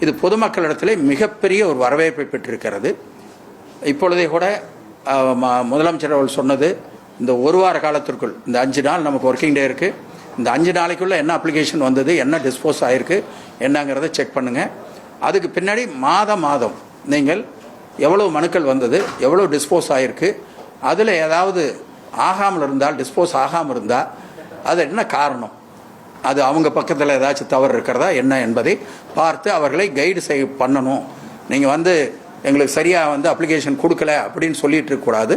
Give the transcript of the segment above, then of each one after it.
இது பொதுமக்களிடத்திலே மிகப்பெரிய ஒரு வரவேற்பை பெற்றிருக்கிறது. இப்பொழுதே கூட முதலமைச்சர் அவர்கள் சொன்னது, இந்த ஒரு வார காலத்திற்குள், இந்த 5 நாள் நமக்கு ஒர்க்கிங் டே இருக்குது, இந்த 5 நாளைக்குள்ளே என்ன அப்ளிகேஷன் வந்தது, என்ன டிஸ்போஸ் ஆகிருக்கு, என்னங்கிறத செக் பண்ணுங்கள். அதுக்கு பின்னாடி மாதம் நீங்கள் எவ்வளோ மனுக்கள் வந்தது, எவ்வளோ டிஸ்போஸ் ஆகிருக்கு, அதில் ஏதாவது ஆகாமல் இருந்தால், டிஸ்போஸ் ஆகாமல் இருந்தால் அது என்ன காரணம், அது அவங்க பக்கத்தில் ஏதாச்சும் தவறு இருக்கிறதா என்ன என்பதை பார்த்து அவர்களை கைடு பண்ணணும். நீங்கள் எங்களுக்கு சரியாக அப்ளிகேஷன் கொடுக்கல அப்படின்னு சொல்லிட்டு இருக்கக்கூடாது.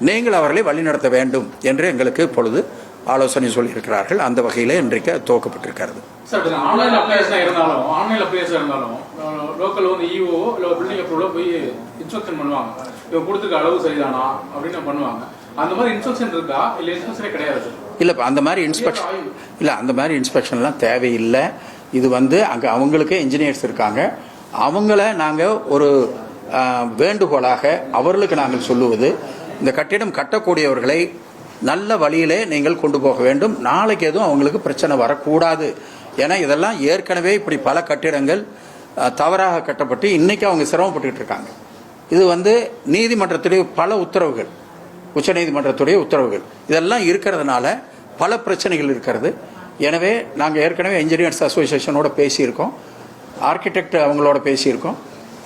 நீங்கள் அவர்களை வழிநடத்த வேண்டும் என்று எங்களுக்கு இப்பொழுது ஆலோசனை சொல்லியிருக்கிறார்கள். அந்த வகையில் இன்றைக்கு துவக்கப்பட்டிருக்கிறது. சார், ஆன்லைன் அப்ளிகேஷன் இருந்தாலும் லோக்கல் இஓ இல்லை பில்டிங் அப்ரூவலில் போய் இன்ஸ்ட்ரக்ஷன் பண்ணுவாங்க, இவங்க கொடுத்துருக்க அளவு சரிதானா அப்படின்னு பண்ணுவாங்க. அந்த மாதிரி இன்ஸ்ட்ரக்ஷன் இருக்கா இல்லை இன்ஸ்ட்ரக்ஷனே கிடையாது? இல்லை, அந்த மாதிரி இன்ஸ்பெக்ஷன்லாம் தேவையில்லை. இது அங்கே அவங்களுக்கே இன்ஜினியர்ஸ் இருக்காங்க. அவங்கள நாங்கள் ஒரு வேண்டுகோளாக அவர்களுக்கு நாங்கள் சொல்லுவது, இந்த கட்டிடம் கட்டக்கூடியவர்களை நல்ல வழியிலே நீங்கள் கொண்டு போக வேண்டும். நாளைக்கு எதுவும் அவங்களுக்கு பிரச்சனை வரக்கூடாது. ஏன்னா இதெல்லாம் ஏற்கனவே இப்படி பல கட்டிடங்கள் தவறாக கட்டப்பட்டு இன்னைக்கு அவங்க சிரமப்பட்டுக்கிட்டு இருக்காங்க. இது நீதிமன்றத்துடைய பல உத்தரவுகள், உச்சநீதிமன்றத்துடைய உத்தரவுகள் இதெல்லாம் இருக்கிறதுனால பல பிரச்சனைகள் இருக்கிறது. எனவே நாங்கள் ஏற்கனவே இன்ஜினியர்ஸ் அசோசியேஷனோட பேசியிருக்கோம், ஆர்கிடெக்ட் அவங்களோட பேசியிருக்கோம்.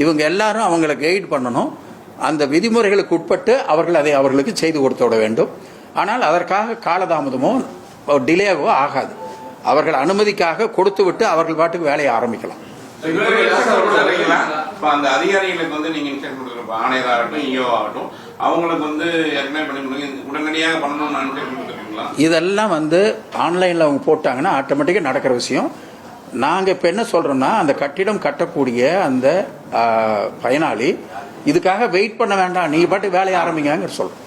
இவங்க எல்லாரும் அவங்களை கைடு பண்ணணும். அந்த விதிமுறைகளுக்கு உட்பட்டு அவர்கள் அதை அவர்களுக்கு செய்து கொடுத்து விட வேண்டும். ஆனால் அதற்காக காலதாமதமோ டிலேவோ ஆகாது. அவர்கள் அனுமதிக்காக கொடுத்து விட்டு அவர்கள் பாட்டுக்கு வேலையை ஆரம்பிக்கலாம். அந்த அதிகாரிகளுக்கு நீங்க ஆணையர் ஆகட்டும், இஓ ஆகட்டும், அவங்களுக்கு உடனடியாக பண்ணணும்னு இதெல்லாம் ஆன்லைனில் அவங்க போட்டாங்கன்னா ஆட்டோமேட்டிக்காக நடக்கிற விஷயம். நாங்கள் இப்போ என்ன சொல்கிறோன்னா, அந்த கட்டிடம் கட்டக்கூடிய அந்த பயனாளி இதுக்காக வெயிட் பண்ண வேண்டாம், நீங்கள் பாட்டு வேலையை ஆரம்பிங்க சொல்கிறோம்.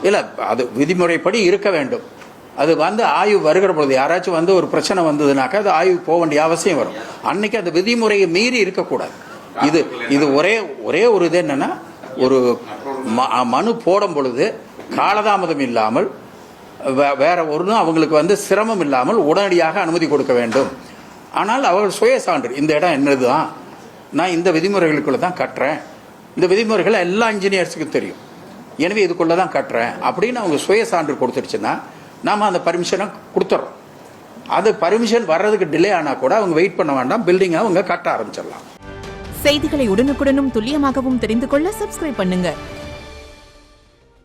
இல்லை, அது விதிமுறைப்படி இருக்க வேண்டும். அது ஆய்வு வருகிற பொழுது யாராச்சும் ஒரு பிரச்சனை வந்ததுனாக்கா அது ஆய்வு போக வேண்டிய அவசியம் வரும். அன்னைக்கு அந்த விதிமுறையை மீறி இருக்கக்கூடாது. இது ஒரே ஒரு இது என்னன்னா, ஒரு மனு போடும் பொழுது காலதாமதம் இல்லாமல் வேற ஒன்றும் அவங்களுக்கு சிரமம் இல்லாமல் உடனடியாக அனுமதி கொடுக்க வேண்டும். ஆனால் அவர்கள் சுய சான்று, இந்த இடம் என்னதுதான், நான் இந்த விதிமுறைகளுக்குள்ள தான் கட்டுறேன், இந்த விதிமுறைகள் எல்லா இன்ஜினியர்ஸுக்கும் தெரியும், எனவே இதுக்குள்ள தான் கட்டுறேன் அப்படின்னு அவங்க சுய சான்று கொடுத்துருச்சுன்னா நாம் அந்த பர்மிஷனை கொடுத்துட்றோம். அது பர்மிஷன் வர்றதுக்கு டிலே ஆனால் கூட அவங்க வெயிட் பண்ண வேண்டாம், பில்டிங்கை அவங்க கட்ட ஆரம்பிச்சிடலாம். செய்திகளை உடனுக்குடனும் துல்லியமாகவும் தெரிந்து கொள்ள சப்ஸ்கிரைப் பண்ணுங்க.